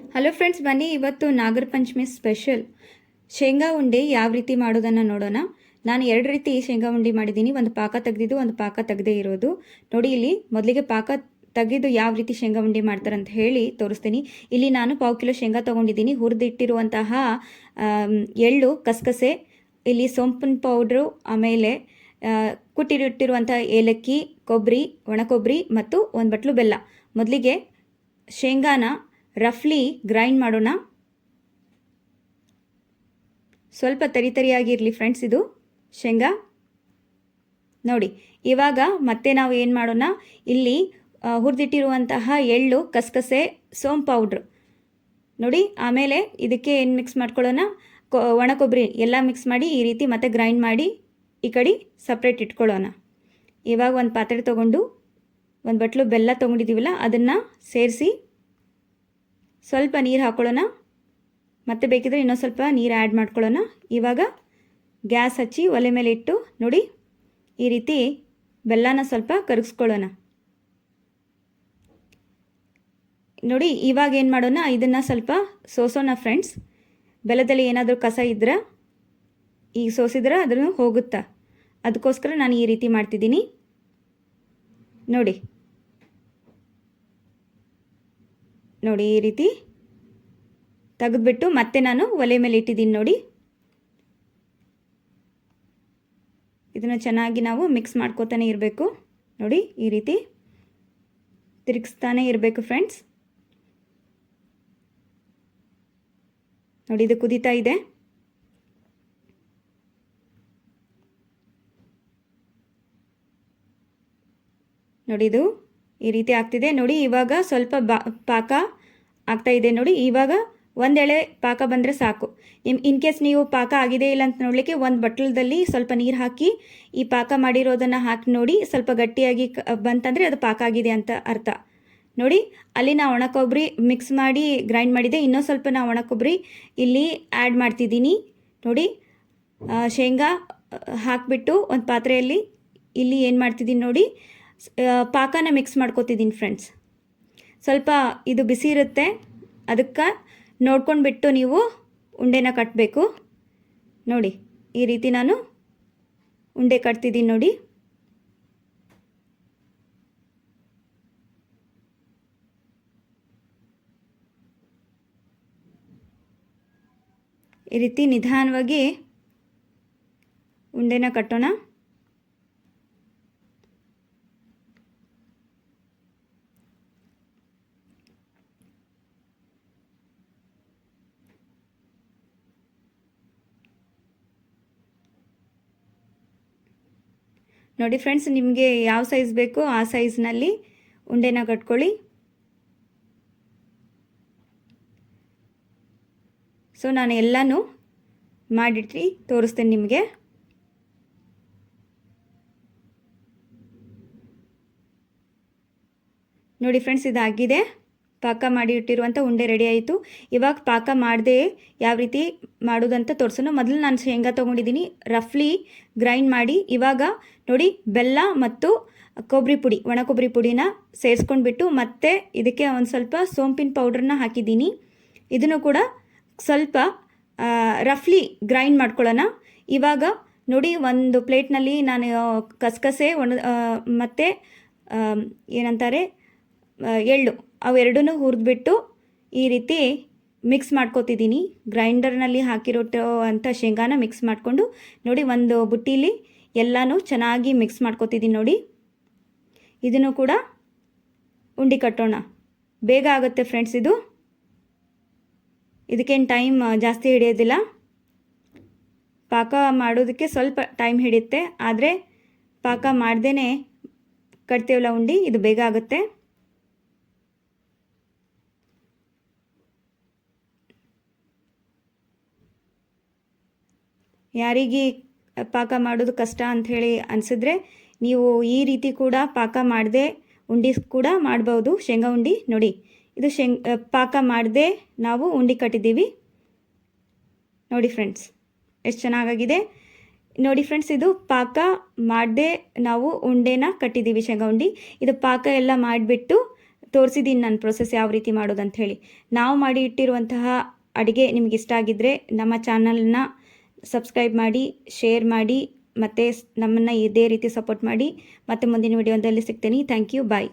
Hello friends, ಬನ್ನಿ ಇವತ್ತು Nagara Panchami special ಶೇಂಗಾ ಉಂಡೆ ಯಾವ ರೀತಿ ಮಾಡೋದನ್ನು ನೋಡೋಣ. ನಾನು ಎರಡು ರೀತಿ ಶೇಂಗಾ ಉಂಡೆ ಮಾಡಿದ್ದೀನಿ. ಒಂದು ಪಾಕ ತೆಗೆದಿದ್ದು, ಒಂದು ಪಾಕ ತೆಗೆದೇ ಇರೋದು. ನೋಡಿ, ಇಲ್ಲಿ ಮೊದಲಿಗೆ ಪಾಕ ತೆಗೆದು ಯಾವ ರೀತಿ ಶೇಂಗಾ ಉಂಡೆ ಮಾಡ್ತಾರೆ ಅಂತ ಹೇಳಿ ತೋರಿಸ್ತೀನಿ. ಇಲ್ಲಿ ನಾನು 1/4 ಕಿಲೋ ಶೇಂಗಾ ತೊಗೊಂಡಿದ್ದೀನಿ. ಹುರಿದಿಟ್ಟಿರುವಂತಹ ಎಳ್ಳು, ಕಸಕಸೆ, ಇಲ್ಲಿ ಸೋಂಪಿನ ಪೌಡ್ರು, ಆಮೇಲೆ ಕುಟ್ಟಿಟ್ಟಿರುವಂಥ ಏಲಕ್ಕಿ, ಕೊಬ್ಬರಿ, ಒಣ ಕೊಬ್ಬರಿ ಮತ್ತು ಒಂದು ಬಟ್ಲು ಬೆಲ್ಲ. ಮೊದಲಿಗೆ ಶೇಂಗಾನ ರಫ್ಲಿ ಗ್ರೈಂಡ್ ಮಾಡೋಣ. ಸ್ವಲ್ಪ ತರಿಯಾಗಿರಲಿ ಫ್ರೆಂಡ್ಸ್ ಇದು ಶೇಂಗಾ. ನೋಡಿ, ಇವಾಗ ಮತ್ತೆ ನಾವು ಏನು ಮಾಡೋಣ, ಇಲ್ಲಿ ಹುರಿದಿಟ್ಟಿರುವಂತಹ ಎಳ್ಳು, ಕಸಕಸೆ, ಸೋಂಪು ಪೌಡ್ರು ನೋಡಿ. ಆಮೇಲೆ ಇದಕ್ಕೆ ಏನು ಮಿಕ್ಸ್ ಮಾಡ್ಕೊಳ್ಳೋಣ, ಒಣ ಕೊಬ್ಬರಿ ಎಲ್ಲ ಮಿಕ್ಸ್ ಮಾಡಿ ಈ ರೀತಿ ಮತ್ತೆ ಗ್ರೈಂಡ್ ಮಾಡಿ ಈ ಕಡೆ ಸಪ್ರೇಟ್ ಇಟ್ಕೊಳ್ಳೋಣ. ಇವಾಗ ಒಂದು ಪಾತ್ರೆ ತೊಗೊಂಡು ಒಂದು ಬಟ್ಲು ಬೆಲ್ಲ ತೊಗೊಂಡಿದ್ದೀವಲ್ಲ ಅದನ್ನು ಸೇರಿಸಿ ಸ್ವಲ್ಪ ನೀರು ಹಾಕ್ಕೊಳ್ಳೋಣ. ಮತ್ತೆ ಬೇಕಿದ್ರೆ ಇನ್ನೊಂದು ಸ್ವಲ್ಪ ನೀರು ಆ್ಯಡ್ ಮಾಡ್ಕೊಳ್ಳೋಣ. ಇವಾಗ ಗ್ಯಾಸ್ ಹಚ್ಚಿ ಒಲೆ ಮೇಲೆ ಇಟ್ಟು ನೋಡಿ ಈ ರೀತಿ ಬೆಲ್ಲನ ಸ್ವಲ್ಪ ಕರಗಿಸ್ಕೊಳ್ಳೋಣ. ನೋಡಿ, ಇವಾಗ ಏನು ಮಾಡೋಣ, ಇದನ್ನು ಸ್ವಲ್ಪ ಸೋಸೋಣ ಫ್ರೆಂಡ್ಸ್. ಬೆಲ್ಲದಲ್ಲಿ ಏನಾದರೂ ಕಸ ಇದ್ರೆ ಈಗ ಸೋಸಿದ್ರೆ ಅದನ್ನು ಹೋಗುತ್ತಾ, ಅದಕ್ಕೋಸ್ಕರ ನಾನು ಈ ರೀತಿ ಮಾಡ್ತಿದ್ದೀನಿ. ನೋಡಿ ನೋಡಿ ಈ ರೀತಿ ತೆಗೆದ್ಬಿಟ್ಟು ಮತ್ತೆ ನಾನು ಒಲೆ ಮೇಲೆ ಇಟ್ಟಿದ್ದೀನಿ. ನೋಡಿ, ಇದನ್ನು ಚೆನ್ನಾಗಿ ನಾವು ಮಿಕ್ಸ್ ಮಾಡ್ಕೋತಾನೆ ಇರಬೇಕು. ನೋಡಿ, ಈ ರೀತಿ ತಿರುಗಿಸ್ತಾನೆ ಇರಬೇಕು ಫ್ರೆಂಡ್ಸ್. ನೋಡಿ, ಇದು ಕುದೀತಾ ಇದೆ. ನೋಡಿ, ಇದು ಈ ರೀತಿ ಆಗ್ತಿದೆ. ನೋಡಿ, ಇವಾಗ ಸ್ವಲ್ಪ ಪಾಕ ಆಗ್ತಾ ಇದೆ. ನೋಡಿ, ಇವಾಗ ಒಂದೆಳೆ ಪಾಕ ಬಂದರೆ ಸಾಕು. ಇನ್ ಕೇಸ್ ನೀವು ಪಾಕ ಆಗಿದೆ ಇಲ್ಲ ಅಂತ ನೋಡಲಿಕ್ಕೆ ಒಂದು ಬಟ್ಲದಲ್ಲಿ ಸ್ವಲ್ಪ ನೀರು ಹಾಕಿ ಈ ಪಾಕ ಮಾಡಿರೋದನ್ನು ಹಾಕಿ ನೋಡಿ. ಸ್ವಲ್ಪ ಗಟ್ಟಿಯಾಗಿ ಬಂತಂದರೆ ಅದು ಪಾಕ ಆಗಿದೆ ಅಂತ ಅರ್ಥ. ನೋಡಿ, ಅಲ್ಲಿ ನಾ ಒಣ ಕೊಬ್ಬರಿ ಮಿಕ್ಸ್ ಮಾಡಿ ಗ್ರೈಂಡ್ ಮಾಡಿದೆ. ಇನ್ನೂ ಸ್ವಲ್ಪ ನಾ ಒಣ ಕೊಬ್ಬರಿ ಇಲ್ಲಿ ಆ್ಯಡ್ ಮಾಡ್ತಿದ್ದೀನಿ. ನೋಡಿ, ಶೇಂಗಾ ಹಾಕಿಬಿಟ್ಟು ಒಂದು ಪಾತ್ರೆಯಲ್ಲಿ ಇಲ್ಲಿ ಏನು ಮಾಡ್ತಿದ್ದೀನಿ ನೋಡಿ, ಪಾಕನ ಮಿಕ್ಸ್ ಮಾಡ್ಕೋತಿದ್ದೀನಿ ಫ್ರೆಂಡ್ಸ್. ಸ್ವಲ್ಪ ಇದು ಬಿಸಿ ಇರುತ್ತೆ, ಅದಕ್ಕೆ ನೋಡ್ಕೊಂಡ್ಬಿಟ್ಟು ನೀವು ಉಂಡೆನ ಕಟ್ಟಬೇಕು. ನೋಡಿ, ಈ ರೀತಿ ನಾನು ಉಂಡೆ ಕಟ್ತಿದ್ದೀನಿ. ನೋಡಿ, ಈ ರೀತಿ ನಿಧಾನವಾಗಿ ಉಂಡೆನ ಕಟ್ಟೋಣ. ನೋಡಿ ಫ್ರೆಂಡ್ಸ್, ನಿಮಗೆ ಯಾವ ಸೈಜ್ ಬೇಕೋ ಆ ಸೈಜ್ನಲ್ಲಿ ಉಂಡೆನ ಕಟ್ಕೊಳ್ಳಿ. ಸೊ ನಾನು ಎಲ್ಲನೂ ಮಾಡಿಟ್ಟು ತೋರಿಸ್ತೇನೆ ನಿಮಗೆ. ನೋಡಿ ಫ್ರೆಂಡ್ಸ್, ಇದಾಗಿದೆ. ಪಾಕ ಮಾಡಿ ಇಟ್ಟಿರುವಂಥ ಉಂಡೆ ರೆಡಿ ಆಯಿತು. ಇವಾಗ ಪಾಕ ಮಾಡದೆ ಯಾವ ರೀತಿ ಮಾಡೋದಂತ ತೋರಿಸೋಣ. ಮೊದಲು ನಾನು ಶೇಂಗಾ ತೊಗೊಂಡಿದ್ದೀನಿ, ರಫ್ಲಿ ಗ್ರೈಂಡ್ ಮಾಡಿ. ಇವಾಗ ನೋಡಿ, ಬೆಲ್ಲ ಮತ್ತು ಕೊಬ್ಬರಿ ಪುಡಿ, ಒಣ ಕೊಬ್ಬರಿ ಪುಡಿನ ಸೇರಿಸ್ಕೊಂಡ್ಬಿಟ್ಟು ಮತ್ತೆ ಇದಕ್ಕೆ ಒಂದು ಸ್ವಲ್ಪ ಸೋಂಪಿನ ಪೌಡ್ರನ್ನ ಹಾಕಿದ್ದೀನಿ. ಇದನ್ನು ಕೂಡ ಸ್ವಲ್ಪ ರಫ್ಲಿ ಗ್ರೈಂಡ್ ಮಾಡ್ಕೊಳ್ಳೋಣ. ಇವಾಗ ನೋಡಿ, ಒಂದು ಪ್ಲೇಟ್ನಲ್ಲಿ ನಾನು ಕಸಕಸೆ ಮತ್ತು ಏನಂತಾರೆ ಎಳ್ಳು ಅವೆರಡನ್ನೂ ಹುರಿದ್ಬಿಟ್ಟು ಈ ರೀತಿ ಮಿಕ್ಸ್ ಮಾಡ್ಕೋತಿದ್ದೀನಿ. ಗ್ರೈಂಡರ್ನಲ್ಲಿ ಹಾಕಿರೋ ಅಂಥ ಶೇಂಗಾನ ಮಿಕ್ಸ್ ಮಾಡಿಕೊಂಡು ನೋಡಿ, ಒಂದು ಬುಟ್ಟೀಲಿ ಎಲ್ಲನೂ ಚೆನ್ನಾಗಿ ಮಿಕ್ಸ್ ಮಾಡ್ಕೋತಿದ್ದೀನಿ. ನೋಡಿ, ಇದನ್ನು ಕೂಡ ಉಂಡೆ ಕಟ್ಟೋಣ. ಬೇಗ ಆಗುತ್ತೆ ಫ್ರೆಂಡ್ಸ್ ಇದು. ಇದಕ್ಕೇನು ಟೈಮ್ ಜಾಸ್ತಿ ಹಿಡಿಯೋದಿಲ್ಲ. ಪಾಕ ಮಾಡೋದಕ್ಕೆ ಸ್ವಲ್ಪ ಟೈಮ್ ಹಿಡಿಯುತ್ತೆ, ಆದರೆ ಪಾಕ ಮಾಡ್ದೇ ಕಟ್ತೇವಲ್ಲ ಉಂಡೆ, ಇದು ಬೇಗ ಆಗುತ್ತೆ. ಯಾರಿಗೆ ಪಾಕ ಮಾಡೋದು ಕಷ್ಟ ಅಂಥೇಳಿ ಅನಿಸಿದ್ರೆ ನೀವು ಈ ರೀತಿ ಕೂಡ ಪಾಕ ಮಾಡದೆ ಉಂಡೆ ಕೂಡ ಮಾಡ್ಬೋದು, ಶೇಂಗಾ ಉಂಡೆ. ನೋಡಿ, ಇದು ಪಾಕ ಮಾಡದೆ ನಾವು ಉಂಡೆ ಕಟ್ಟಿದ್ದೀವಿ. ನೋಡಿ ಫ್ರೆಂಡ್ಸ್, ಎಷ್ಟು ಚೆನ್ನಾಗಾಗಿದೆ. ನೋಡಿ ಫ್ರೆಂಡ್ಸ್, ಇದು ಪಾಕ ಮಾಡದೆ ನಾವು ಉಂಡೆನ ಕಟ್ಟಿದ್ದೀವಿ, ಶೇಂಗಾ ಉಂಡೆ. ಇದು ಪಾಕ ಎಲ್ಲ ಮಾಡಿಬಿಟ್ಟು ತೋರಿಸಿದ್ದೀನಿ ನಾನು ಪ್ರೊಸೆಸ್ ಯಾವ ರೀತಿ ಮಾಡೋದಂತ ಹೇಳಿ. ನಾವು ಮಾಡಿ ಇಟ್ಟಿರುವಂತಹ ಅಡುಗೆ ನಿಮ್ಗೆ ಇಷ್ಟ ಆಗಿದ್ದರೆ ನಮ್ಮ ಚಾನಲ್ನ ಸಬ್ಸ್ಕ್ರೈಬ್ ಮಾಡಿ, ಶೇರ್ ಮಾಡಿ, ಮತ್ತು ನಮ್ಮನ್ನು ಇದೇ ರೀತಿ ಸಪೋರ್ಟ್ ಮಾಡಿ. ಮತ್ತೆ ಮುಂದಿನ ವಿಡಿಯೋದಲ್ಲಿ ಸಿಗ್ತೀನಿ. Thank you. ಬಾಯ್.